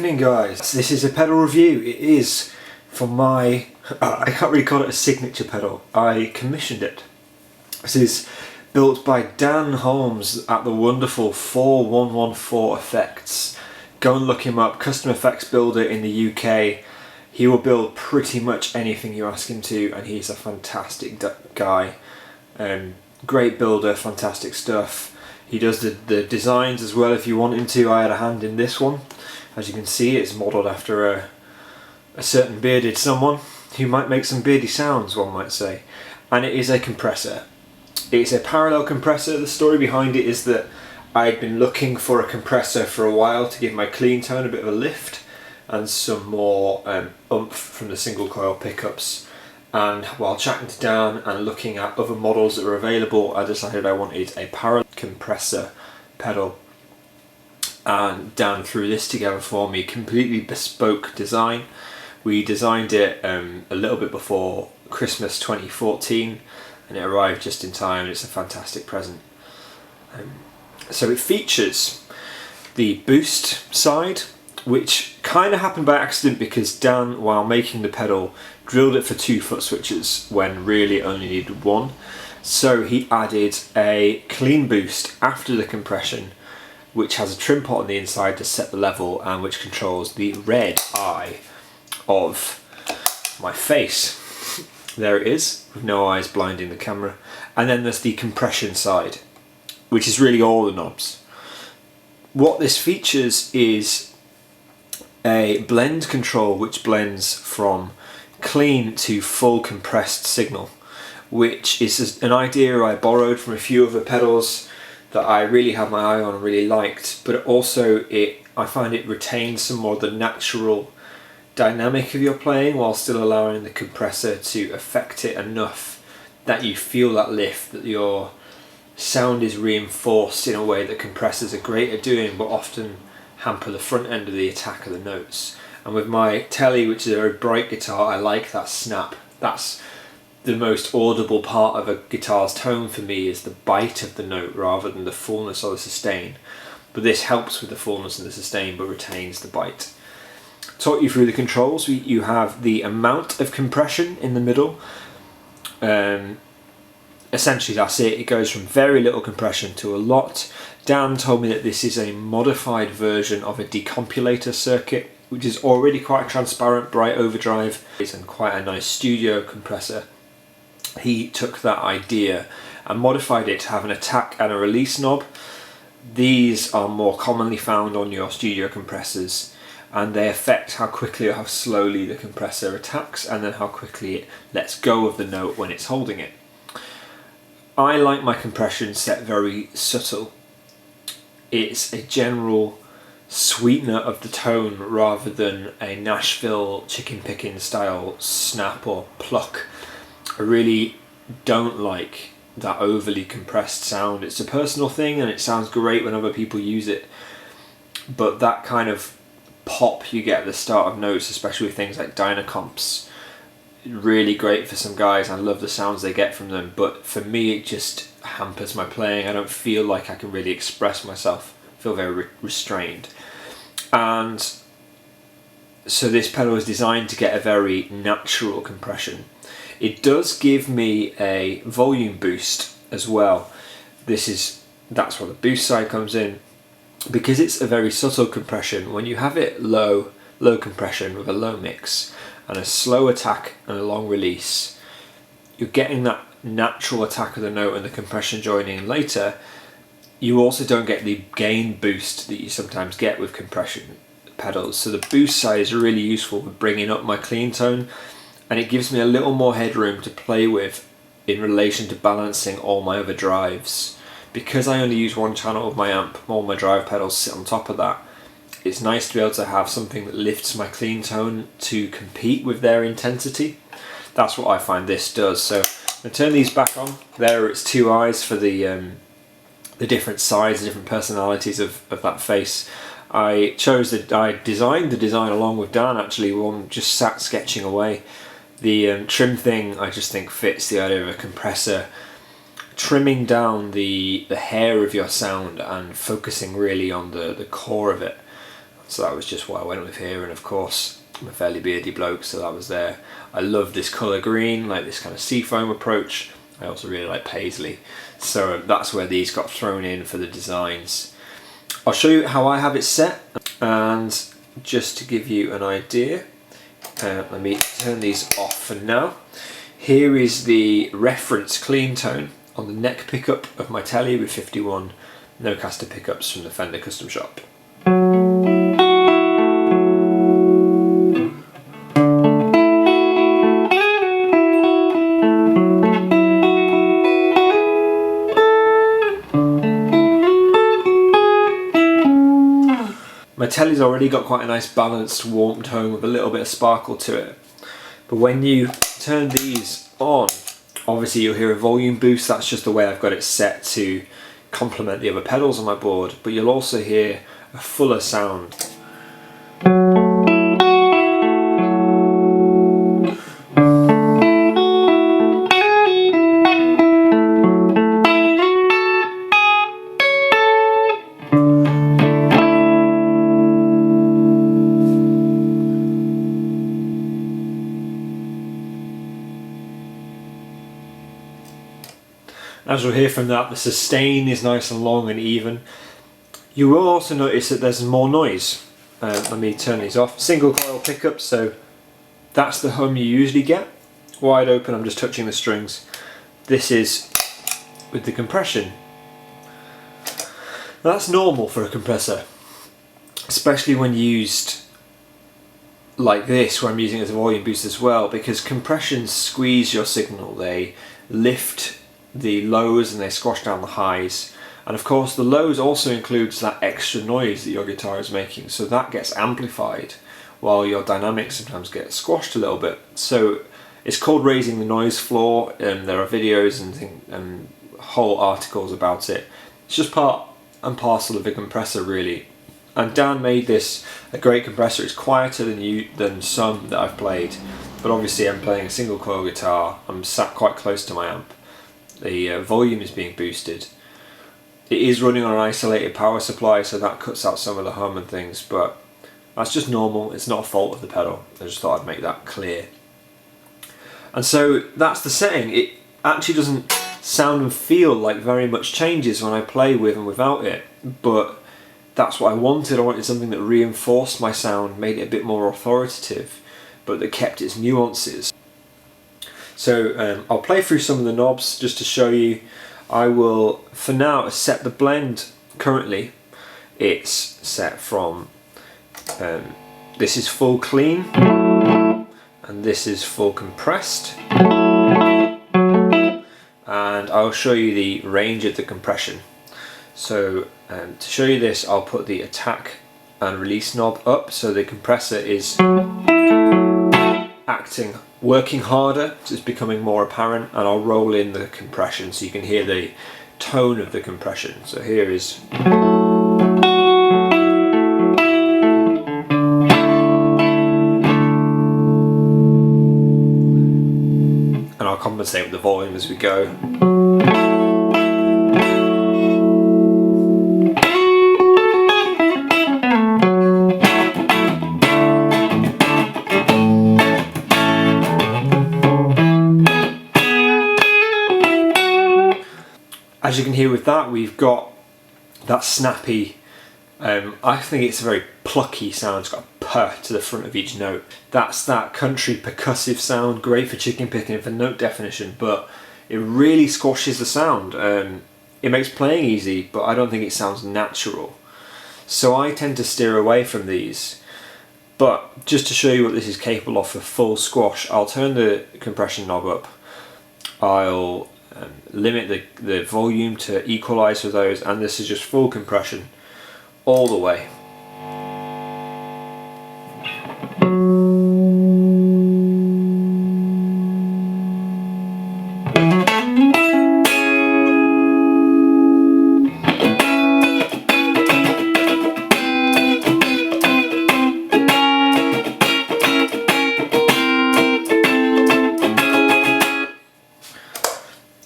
evening, guys. This is a pedal review. It is for my, I can't really call it a signature pedal. I commissioned it. This is built by Dan Holmes at the wonderful 4114 Effects. Go and look him up, custom effects builder in the UK. He will build pretty much anything you ask him to, and he's a fantastic guy. Great builder, fantastic stuff. He does the designs as well if you want him to. I had a hand in this one. As you can see, it's modelled after a certain bearded someone who might make some beardy sounds, one might say. And it is a compressor. It's a parallel compressor. The story behind it is that I'd been looking for a compressor for a while to give my clean tone a bit of a lift and some more oomph from the single coil pickups. And while chatting to Dan and looking at other models that were available, I decided I wanted a parallel compressor pedal. And Dan threw this together for me, completely bespoke design. We designed it a little bit before Christmas 2014, and it arrived just in time, and it's a fantastic present. So it features the boost side, which kind of happened by accident because Dan, while making the pedal, drilled it for 2 foot switches when really only needed 1. So he added a clean boost after the compression, which has a trim pot on the inside to set the level and which controls the red eye of my face. There it is, with no eyes blinding the camera. And then there's the compression side, which is really all the knobs. What this features is a blend control which blends from clean to full compressed signal, which is an idea I borrowed from a few other pedals that I really had my eye on and really liked, but also I find it retains some more of the natural dynamic of your playing while still allowing the compressor to affect it enough that you feel that lift, that your sound is reinforced in a way that compressors are great at doing but often hamper the front end of the attack of the notes. And with my telly, which is a very bright guitar, I like that snap. That's the most audible part of a guitar's tone for me, is the bite of the note rather than the fullness or the sustain. But this helps with the fullness and the sustain but retains the bite. Talk you through the controls. You have the amount of compression in the middle. Essentially that's it. It goes from very little compression to a lot. Dan told me that this is a modified version of a decompulator circuit, which is already quite a transparent bright overdrive and quite a nice studio compressor. He took that idea and modified it to have an attack and a release knob. These are more commonly found on your studio compressors, and they affect how quickly or how slowly the compressor attacks and then how quickly it lets go of the note when it's holding it. I like my compression set very subtle. It's a general sweetener of the tone rather than a Nashville chicken picking style snap or pluck. I really don't like that overly compressed sound. It's a personal thing and it sounds great when other people use it, but that kind of pop you get at the start of notes, especially with things like Dynacomps, really great for some guys. I love the sounds they get from them, but for me it just hampers my playing. I don't feel like I can really express myself. I feel very restrained. And so this pedal is designed to get a very natural compression. It does give me a volume boost as well. That's where the boost side comes in. Because it's a very subtle compression, when you have it low compression with a low mix and a slow attack and a long release, you're getting that natural attack of the note and the compression joining in later. You also don't get the gain boost that you sometimes get with compression pedals. So the boost side is really useful for bringing up my clean tone, and it gives me a little more headroom to play with in relation to balancing all my other drives. Because I only use one channel of my amp, all my drive pedals sit on top of that. It's nice to be able to have something that lifts my clean tone to compete with their intensity. That's what I find this does. So I'm going to turn these back on. There are its 2 eyes for the different sides, the different personalities of that face. I designed the design along with Dan actually, one just sat sketching away. The Trim-Thing I just think fits the idea of a compressor trimming down the hair of your sound and focusing really on the core of it. so that was just what I went with here. And of course I'm a fairly beardy bloke, so that was there. I love this colour green, like this kind of seafoam approach. I also really like paisley, so that's where these got thrown in for the designs. I'll show you how I have it set, and just to give you an idea, let me turn these off for now. Here is the reference clean tone on the neck pickup of my telly with 51 no-caster pickups from the Fender Custom Shop. My telly's already got quite a nice balanced warm tone with a little bit of sparkle to it. But when you turn these on, obviously you'll hear a volume boost. That's just the way I've got it set to complement the other pedals on my board. But you'll also hear a fuller sound. As you'll hear from that, the sustain is nice and long and even. You will also notice that there's more noise. Let me turn these off. Single coil pickup, so that's the hum you usually get. Wide open, I'm just touching the strings. This is with the compression. Now, that's normal for a compressor, especially when used like this, where I'm using it as a volume boost as well, because compressions squeeze your signal. They lift the lows and they squash down the highs, and of course the lows also includes that extra noise that your guitar is making, so that gets amplified while your dynamics sometimes get squashed a little bit. So it's called raising the noise floor, and there are videos and whole articles about it. It's just part and parcel of a compressor, really. And Dan made this a great compressor. It's quieter than some that I've played, but obviously I'm playing a single coil guitar. I'm sat quite close to my amp. The volume is being boosted. It is running on an isolated power supply, so that cuts out some of the hum and things, but that's just normal. It's not a fault of the pedal. I just thought I'd make that clear. And so that's the setting. It actually doesn't sound and feel like very much changes when I play with and without it, but that's what I wanted. I wanted something that reinforced my sound, made it a bit more authoritative, but that kept its nuances. So I'll play through some of the knobs just to show you. I will, for now, set the blend. Currently it's set from, this is full clean and this is full compressed, and I'll show you the range of the compression. So to show you this, I'll put the attack and release knob up, so the compressor is working harder, so it's becoming more apparent, and I'll roll in the compression so you can hear the tone of the compression. So here is, and I'll compensate with the volume as we go. As you can hear with that, we've got that snappy, I think it's a very plucky sound. It's got a puh to the front of each note. That's that country percussive sound, great for chicken picking, for note definition, but it really squashes the sound. It makes playing easy, but I don't think it sounds natural. So I tend to steer away from these. But just to show you what this is capable of for full squash, I'll turn the compression knob up. I'll limit the volume to equalize for those, and this is just full compression all the way.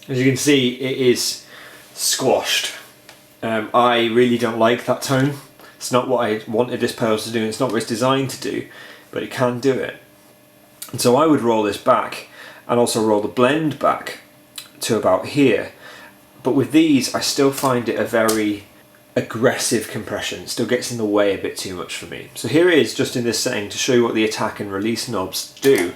As you can see, it is squashed. I really don't like that tone, It's not what I wanted this pedal to do, it's not what it's designed to do, but it can do it. And so I would roll this back and also roll the blend back to about here. But with these, I still find it a very aggressive compression. It still gets in the way a bit too much for me. So here it is, just in this setting, to show you what the attack and release knobs do.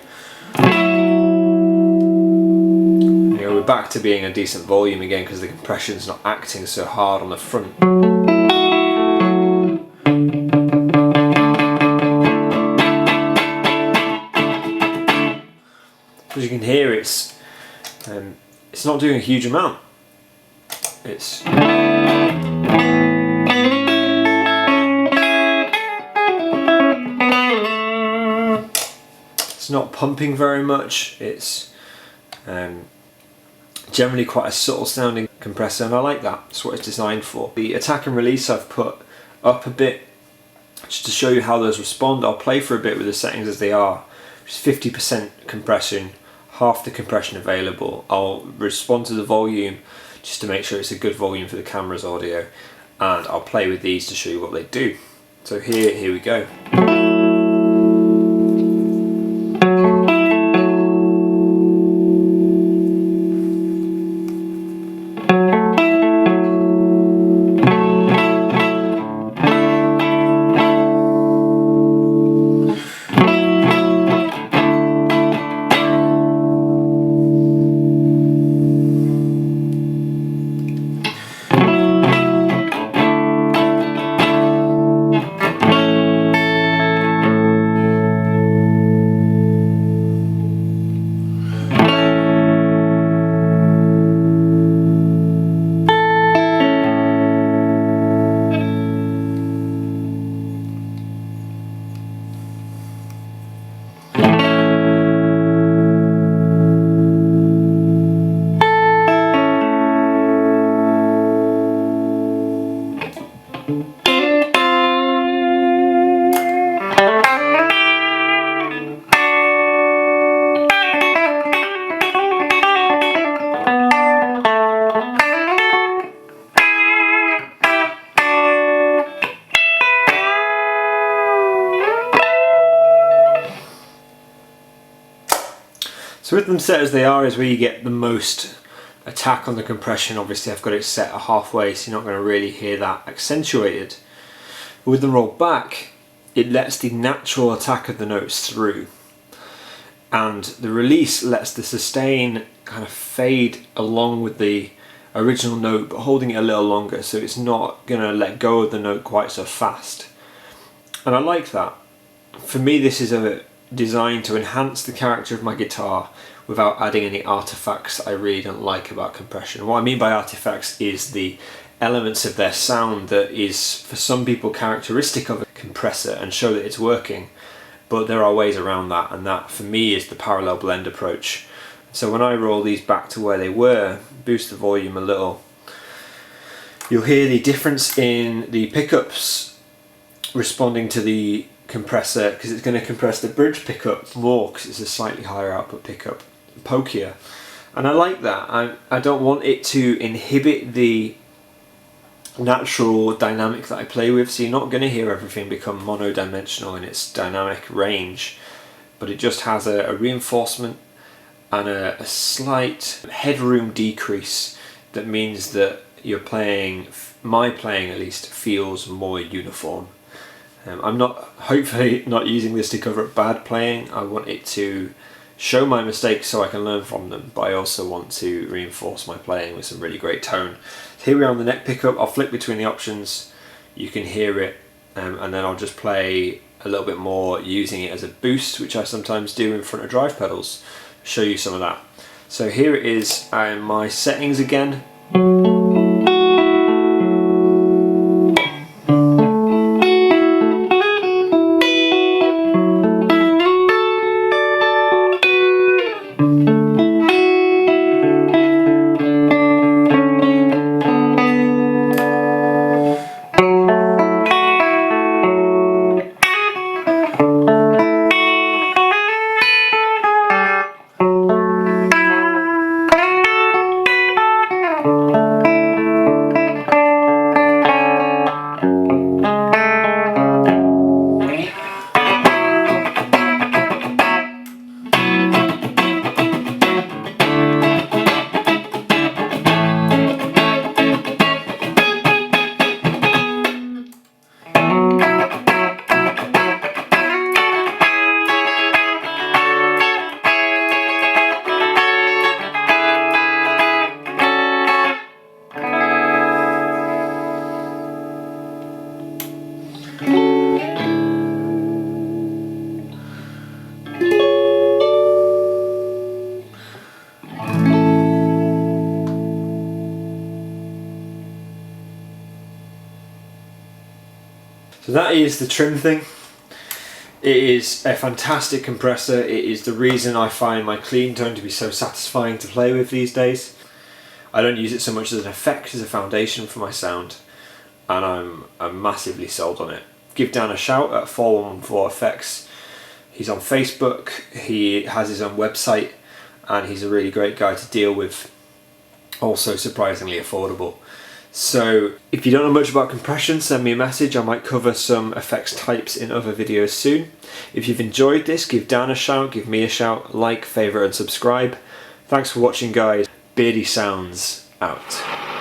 We're back to being a decent volume again because the compression's not acting so hard on the front. As you can hear, it's not doing a huge amount. It's not pumping very much. It's generally quite a subtle sounding compressor, and I like that. That's what it's designed for. The attack and release I've put up a bit just to show you how those respond. I'll play for a bit with the settings as they are. It's 50% compression, half the compression available. I'll respond to the volume just to make sure it's a good volume for the camera's audio, and I'll play with these to show you what they do. So here we go. So with them set as they are is where you get the most attack on the compression. Obviously I've got it set at halfway, so you're not going to really hear that accentuated. But with them rolled back, it lets the natural attack of the notes through. And the release lets the sustain kind of fade along with the original note, but holding it a little longer, so it's not going to let go of the note quite so fast. And I like that. For me, this is designed to enhance the character of my guitar without adding any artifacts I really don't like about compression. What I mean by artifacts is the elements of their sound that is for some people characteristic of a compressor and show that it's working, but there are ways around that, and that for me is the parallel blend approach. So when I roll these back to where they were, boost the volume a little, you'll hear the difference in the pickups responding to the compressor, because it's going to compress the bridge pickup more because it's a slightly higher output pickup, pokier, and I like that. I don't want it to inhibit the natural dynamic that I play with, so you're not going to hear everything become monodimensional in its dynamic range, but it just has a reinforcement and a slight headroom decrease that means that your playing, my playing at least, feels more uniform. I'm hopefully not using this to cover up bad playing. I want it to show my mistakes so I can learn from them, but I also want to reinforce my playing with some really great tone. So here we are on the neck pickup. I'll flick between the options, you can hear it, and then I'll just play a little bit more using it as a boost, which I sometimes do in front of drive pedals. Show you some of that. So here it is, my settings again. So that is the Trim-Thing. It is a fantastic compressor. It is the reason I find my clean tone to be so satisfying to play with these days. I don't use it so much as an effect, as a foundation for my sound, and I'm massively sold on it. Give Dan a shout at 4114 Effects. He's on Facebook, he has his own website, and he's a really great guy to deal with. Also surprisingly affordable. So if you don't know much about compression, send me a message. I might cover some effects types in other videos soon. If you've enjoyed this, give Dan a shout, give me a shout, like, favourite and subscribe. Thanks for watching guys. Beardy Sounds out.